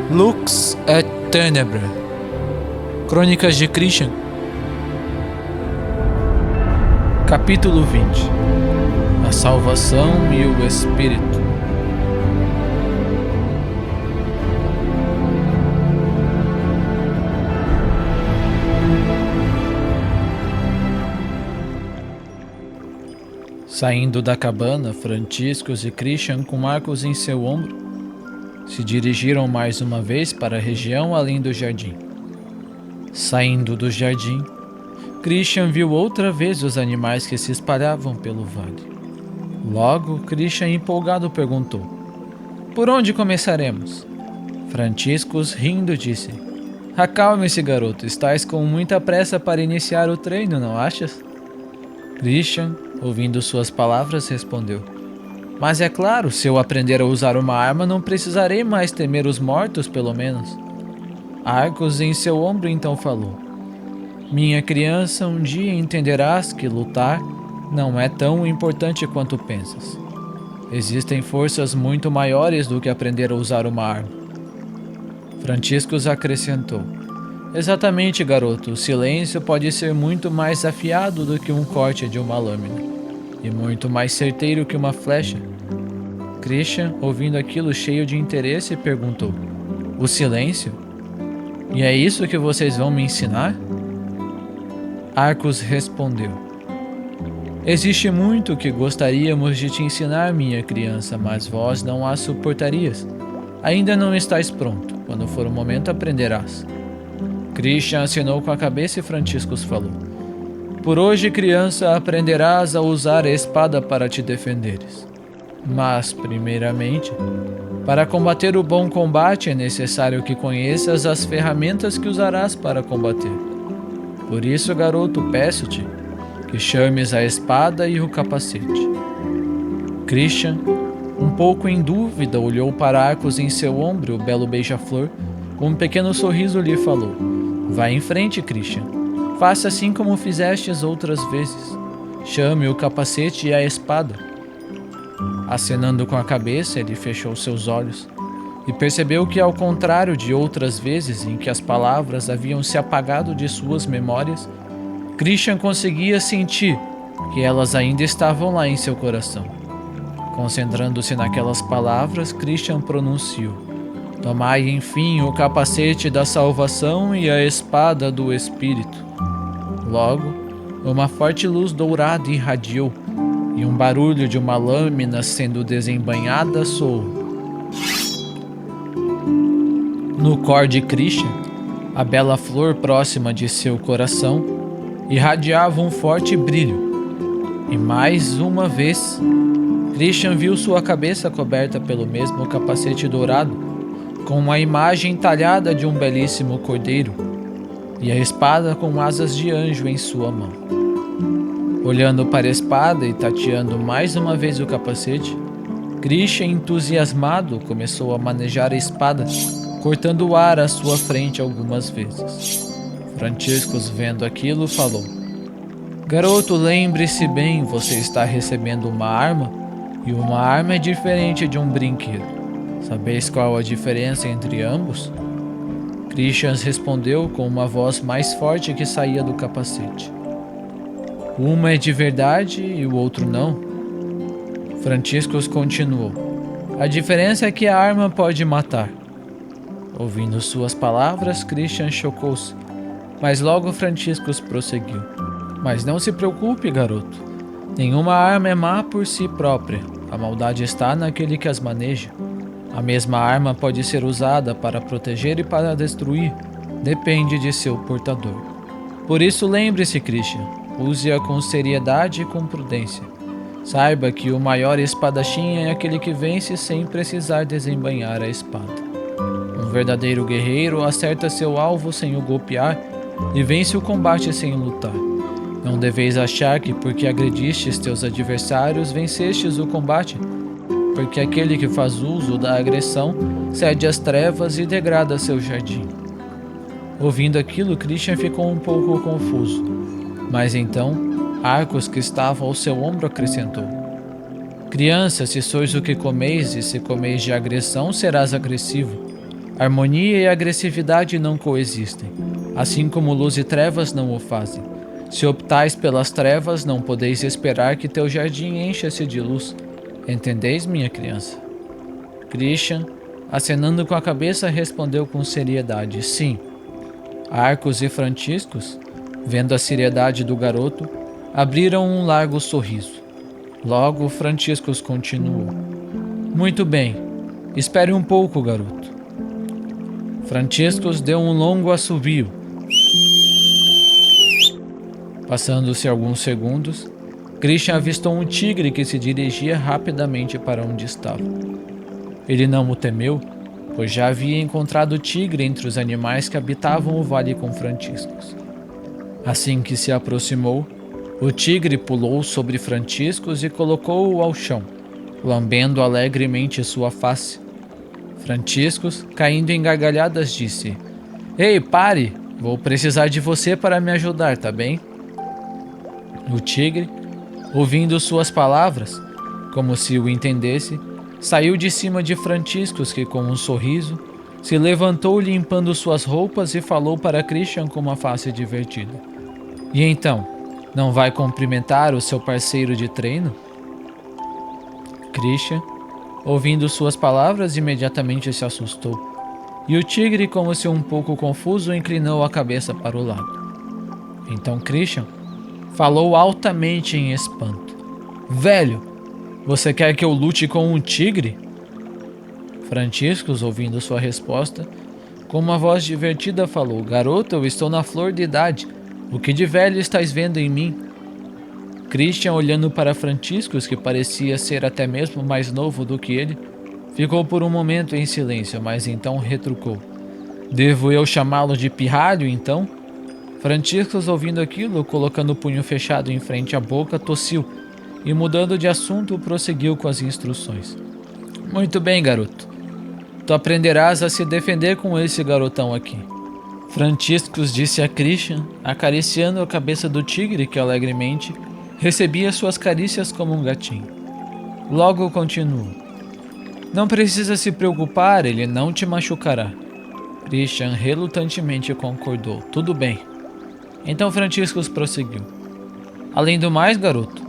Lux et Tenebra. Crônicas de Christian. Capítulo 20. A salvação e o Espírito. Saindo da cabana, Franciscus e Christian, com Marcos em seu ombro, se dirigiram mais uma vez para a região além do jardim. Saindo do jardim, Christian viu outra vez os animais que se espalhavam pelo vale. Logo, Christian, empolgado, perguntou: "Por onde começaremos?" Franciscus, rindo, disse: "Acalme-se, garoto, estás com muita pressa para iniciar o treino, não achas?" Christian, ouvindo suas palavras, respondeu: "Mas é claro, se eu aprender a usar uma arma, não precisarei mais temer os mortos, pelo menos." Arcos em seu ombro então falou: "Minha criança, um dia entenderás que lutar não é tão importante quanto pensas. Existem forças muito maiores do que aprender a usar uma arma." Franciscus acrescentou: "Exatamente, garoto, o silêncio pode ser muito mais afiado do que um corte de uma lâmina, e muito mais certeiro que uma flecha." Christian, ouvindo aquilo cheio de interesse, perguntou: "O silêncio? E é isso que vocês vão me ensinar?" Arcos respondeu: "Existe muito que gostaríamos de te ensinar, minha criança, mas vós não a suportarias. Ainda não estás pronto. Quando for o momento, aprenderás." Christian assinou com a cabeça e Franciscus falou: "Por hoje, criança, aprenderás a usar a espada para te defenderes. Mas, primeiramente, para combater o bom combate é necessário que conheças as ferramentas que usarás para combater. Por isso, garoto, peço-te que chames a espada e o capacete." Christian, um pouco em dúvida, olhou para Arcos em seu ombro, o belo beija-flor, com um pequeno sorriso lhe falou: "Vá em frente, Christian. Faça assim como fizestes outras vezes. Chame o capacete e a espada." Acenando com a cabeça, ele fechou seus olhos e percebeu que, ao contrário de outras vezes em que as palavras haviam se apagado de suas memórias, Christian conseguia sentir que elas ainda estavam lá em seu coração. Concentrando-se naquelas palavras, Christian pronunciou: "Tomai, enfim, o capacete da salvação e a espada do Espírito." Logo, uma forte luz dourada irradiou, e um barulho de uma lâmina sendo desembainhada soou. No cor de Christian, a bela flor próxima de seu coração irradiava um forte brilho. E mais uma vez, Christian viu sua cabeça coberta pelo mesmo capacete dourado, com uma imagem talhada de um belíssimo cordeiro, e a espada com asas de anjo em sua mão. Olhando para a espada e tateando mais uma vez o capacete, Christian, entusiasmado, começou a manejar a espada, cortando o ar à sua frente algumas vezes. Franciscus, vendo aquilo, falou: "Garoto, lembre-se bem, você está recebendo uma arma, e uma arma é diferente de um brinquedo. Sabeis qual a diferença entre ambos?" Christian respondeu com uma voz mais forte que saía do capacete: "Uma é de verdade e o outro não." Franciscus continuou: "A diferença é que a arma pode matar." Ouvindo suas palavras, Christian chocou-se, mas logo Franciscus prosseguiu: "Mas não se preocupe, garoto. Nenhuma arma é má por si própria. A maldade está naquele que as maneja. A mesma arma pode ser usada para proteger e para destruir. Depende de seu portador. Por isso, lembre-se, Christian, use-a com seriedade e com prudência. Saiba que o maior espadachim é aquele que vence sem precisar desembainhar a espada. Um verdadeiro guerreiro acerta seu alvo sem o golpear e vence o combate sem lutar. Não deveis achar que porque agredistes teus adversários vencestes o combate, porque aquele que faz uso da agressão cede às trevas e degrada seu jardim." Ouvindo aquilo, Christian ficou um pouco confuso, mas então Arcos, que estava ao seu ombro, acrescentou: "Criança, se sois o que comeis, e se comeis de agressão, serás agressivo. Harmonia e agressividade não coexistem, assim como luz e trevas não o fazem. Se optais pelas trevas, não podeis esperar que teu jardim encha-se de luz. Entendeis, minha criança? Christian, acenando com a cabeça, respondeu com seriedade: sim. Arcos e Franciscos, vendo a seriedade do garoto, abriram um largo sorriso. Logo, Franciscos continuou: muito bem, espere um pouco, garoto. Franciscos deu um longo assovio. Passando-se alguns segundos, Christian avistou um tigre que se dirigia rapidamente para onde estava. Ele não o temeu, pois já havia encontrado o tigre entre os animais que habitavam o vale com Franciscos. Assim que se aproximou, o tigre pulou sobre Franciscos e colocou-o ao chão, lambendo alegremente sua face. Franciscos, caindo em gargalhadas, disse: ei, pare! Vou precisar de você para me ajudar, tá bem? O tigre, ouvindo suas palavras, como se o entendesse, saiu de cima de Franciscos, que com um sorriso se levantou limpando suas roupas e falou para Christian com uma face divertida: e então, não vai cumprimentar o seu parceiro de treino? Christian, ouvindo suas palavras, imediatamente se assustou, e o tigre, como se um pouco confuso, inclinou a cabeça para o lado. Então Christian falou altamente em espanto: velho, você quer que eu lute com um tigre? Franciscos, ouvindo sua resposta, com uma voz divertida falou: garoto, eu estou na flor de idade. O que de velho estás vendo em mim? Christian, olhando para Franciscos, que parecia ser até mesmo mais novo do que ele, ficou por um momento em silêncio, mas então retrucou: devo eu chamá-lo de pirralho, então? Franciscos, ouvindo aquilo, colocando o punho fechado em frente à boca, tossiu e, mudando de assunto, prosseguiu com as instruções. Muito bem, garoto. Tu aprenderás a se defender com esse garotão aqui. Franciscos disse a Christian, acariciando a cabeça do tigre que alegremente recebia suas carícias como um gatinho. Logo continuou: não precisa se preocupar, ele não te machucará. Christian relutantemente concordou: tudo bem. Então Franciscos prosseguiu: além do mais, garoto,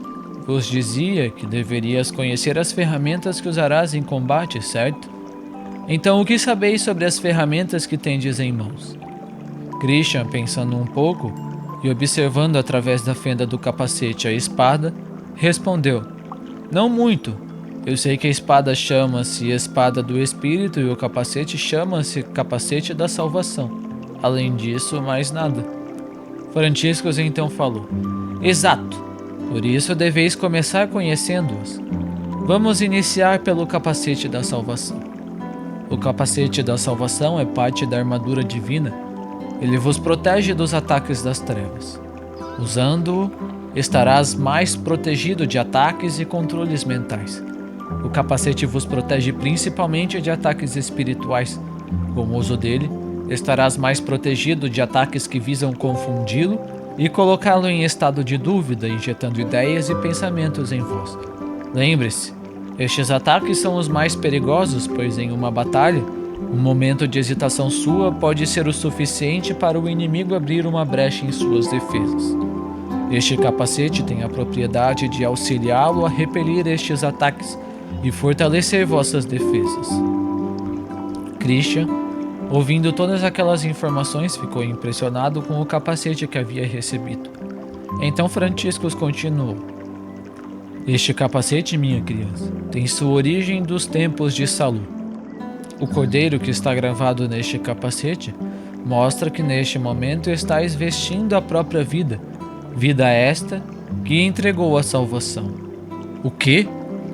vos dizia que deverias conhecer as ferramentas que usarás em combate, certo? Então o que sabeis sobre as ferramentas que tendes em mãos? Christian, pensando um pouco e observando através da fenda do capacete a espada, respondeu: não muito. Eu sei que a espada chama-se Espada do Espírito e o capacete chama-se Capacete da Salvação. Além disso, mais nada. Franciscos então falou: exato. Por isso deveis começar conhecendo-os. Vamos iniciar pelo Capacete da Salvação. O Capacete da Salvação é parte da armadura divina. Ele vos protege dos ataques das trevas. Usando-o, estarás mais protegido de ataques e controles mentais. O capacete vos protege principalmente de ataques espirituais. Com o uso dele, estarás mais protegido de ataques que visam confundi-lo e colocá-lo em estado de dúvida, injetando ideias e pensamentos em vós. Lembre-se, estes ataques são os mais perigosos, pois em uma batalha, um momento de hesitação sua pode ser o suficiente para o inimigo abrir uma brecha em suas defesas. Este capacete tem a propriedade de auxiliá-lo a repelir estes ataques e fortalecer vossas defesas. Christian, ouvindo todas aquelas informações, ficou impressionado com o capacete que havia recebido. Então Franciscos continuou: este capacete, minha criança, tem sua origem dos tempos de Salu. O cordeiro que está gravado neste capacete mostra que neste momento estáis vestindo a própria vida, vida esta que entregou a salvação. O quê?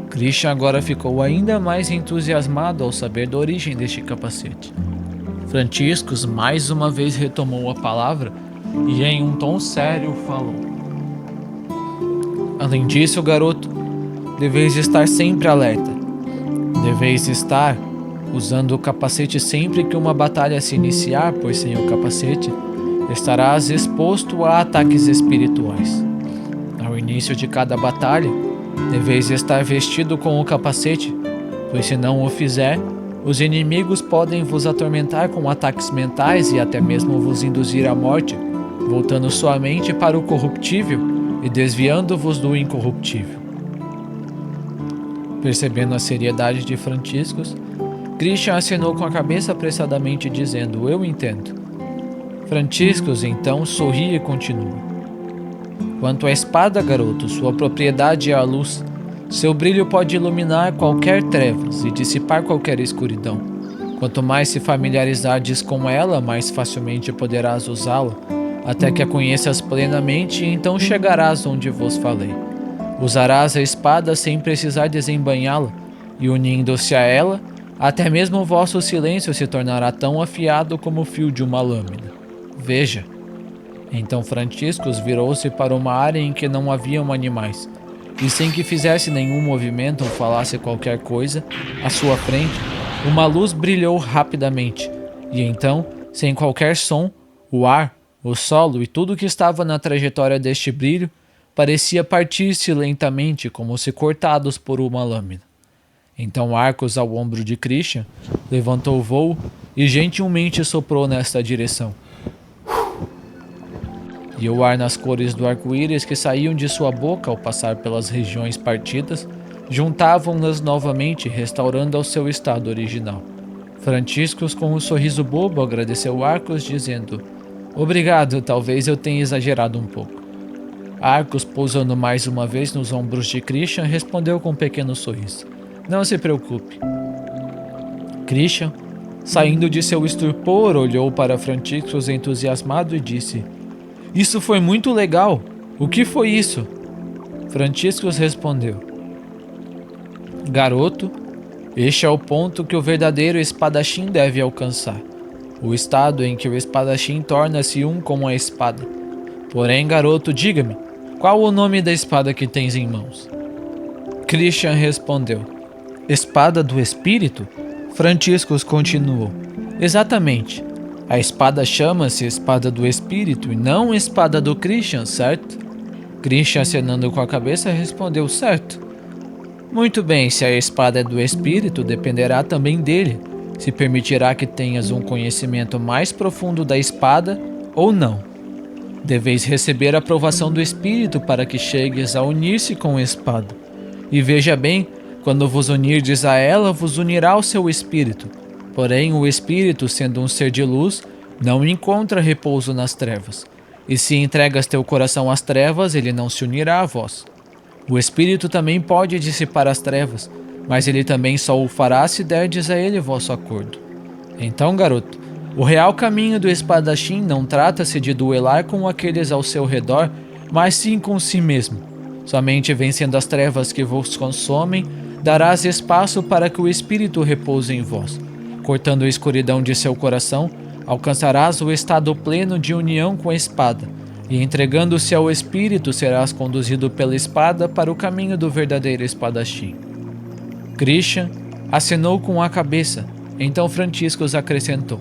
Christian agora ficou ainda mais entusiasmado ao saber da origem deste capacete. Franciscos mais uma vez retomou a palavra e em um tom sério falou: além disso, garoto, deveis estar sempre alerta. Deveis estar usando o capacete sempre que uma batalha se iniciar, pois sem o capacete estarás exposto a ataques espirituais. Ao início de cada batalha, deveis estar vestido com o capacete, pois se não o fizer, Os inimigos podem vos atormentar com ataques mentais e até mesmo vos induzir à morte, voltando sua mente para o corruptível e desviando-vos do incorruptível. Percebendo a seriedade de Franciscus, Christian acenou com a cabeça apressadamente, dizendo: "Eu entendo." Franciscus então sorri e continua: "Quanto à espada, garoto, sua propriedade é a luz. Seu brilho pode iluminar qualquer trevas e dissipar qualquer escuridão. Quanto mais se familiarizares com ela, mais facilmente poderás usá-la, até que a conheças plenamente, e então chegarás onde vos falei. Usarás a espada sem precisar desembainhá-la, e unindo-se a ela, até mesmo o vosso silêncio se tornará tão afiado como o fio de uma lâmina. Veja." Então Franciscus virou-se para uma área em que não haviam animais, e sem que fizesse nenhum movimento ou falasse qualquer coisa, à sua frente, uma luz brilhou rapidamente, e então, sem qualquer som, o ar, o solo e tudo que estava na trajetória deste brilho parecia partir-se lentamente, como se cortados por uma lâmina. Então Arcos, ao ombro de Christian, levantou o voo e gentilmente soprou nesta direção. E o ar nas cores do arco-íris que saíam de sua boca ao passar pelas regiões partidas, juntavam-nas novamente, restaurando ao seu estado original. Franciscus, com um sorriso bobo, agradeceu Arcos, dizendo: "Obrigado, talvez eu tenha exagerado um pouco." Arcos, pousando mais uma vez nos ombros de Christian, respondeu com um pequeno sorriso: "Não se preocupe." Christian, saindo de seu estupor, olhou para Franciscus entusiasmado e disse: "Isso foi muito legal. O que foi isso?" Franciscus respondeu: "Garoto, este é o ponto que o verdadeiro espadachim deve alcançar. O estado em que o espadachim torna-se um com a espada. Porém, garoto, diga-me, qual o nome da espada que tens em mãos?" Christian respondeu: "Espada do Espírito?" Franciscus continuou: "Exatamente. A espada chama-se Espada do Espírito e não Espada do Christian, certo?" Christian, acenando com a cabeça, respondeu: "Certo." "Muito bem, se a espada é do Espírito, dependerá também dele, se permitirá que tenhas um conhecimento mais profundo da espada ou não. Deveis receber a aprovação do Espírito para que chegues a unir-se com a espada. E veja bem, quando vos unirdes a ela, vos unirá ao seu espírito. Porém, o espírito, sendo um ser de luz, não encontra repouso nas trevas. E se entregas teu coração às trevas, ele não se unirá a vós. O espírito também pode dissipar as trevas, mas ele também só o fará se derdes a ele vosso acordo. Então, garoto, o real caminho do espadachim não trata-se de duelar com aqueles ao seu redor, mas sim com si mesmo. Somente vencendo as trevas que vos consomem, darás espaço para que o espírito repouse em vós. Cortando a escuridão de seu coração, alcançarás o estado pleno de união com a espada, e entregando-se ao espírito serás conduzido pela espada para o caminho do verdadeiro espadachim." Christian acenou com a cabeça, então Franciscus acrescentou: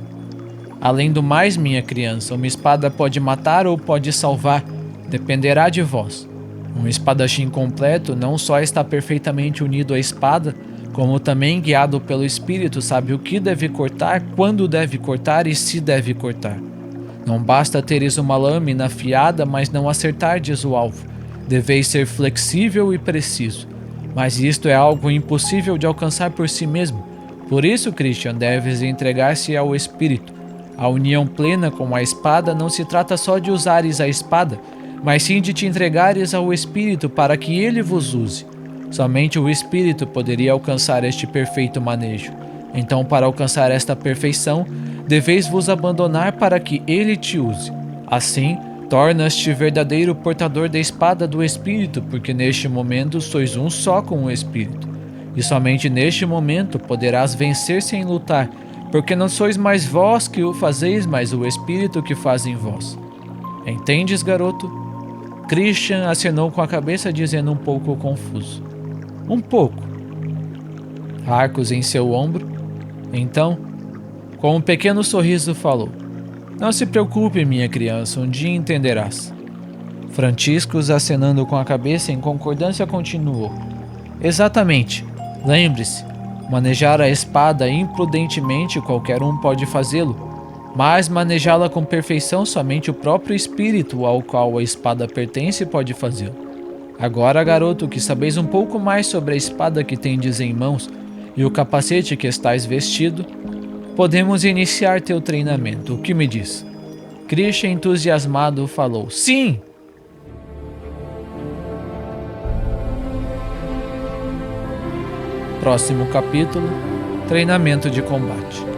"Além do mais, minha criança, uma espada pode matar ou pode salvar, dependerá de vós. Um espadachim completo não só está perfeitamente unido à espada, como também guiado pelo Espírito sabe o que deve cortar, quando deve cortar e se deve cortar. Não basta teres uma lâmina afiada, mas não acertardes o alvo. Deveis ser flexível e preciso. Mas isto é algo impossível de alcançar por si mesmo. Por isso, Christian, deves entregar-se ao Espírito. A união plena com a espada não se trata só de usares a espada, mas sim de te entregares ao Espírito para que ele vos use. Somente o Espírito poderia alcançar este perfeito manejo. Então, para alcançar esta perfeição, deveis vos abandonar para que ele te use. Assim, tornas-te verdadeiro portador da espada do Espírito, porque neste momento sois um só com o Espírito. E somente neste momento poderás vencer sem lutar, porque não sois mais vós que o fazeis, mas o Espírito que faz em vós. Entendes, garoto?" Christian acenou com a cabeça, dizendo um pouco confuso: "Um pouco." Arcos em seu ombro, então, com um pequeno sorriso falou: "Não se preocupe, minha criança, um dia entenderás." Franciscus, acenando com a cabeça em concordância, continuou: "Exatamente. Lembre-se, Manejar a espada imprudentemente qualquer um pode fazê-lo, mas manejá-la com perfeição somente o próprio espírito ao qual a espada pertence pode fazê-lo. Agora, garoto, que sabeis um pouco mais sobre a espada que tendes em mãos e o capacete que estais vestido, podemos iniciar teu treinamento. O que me diz? Krisha, entusiasmado, falou: Sim! Próximo capítulo: Treinamento de combate.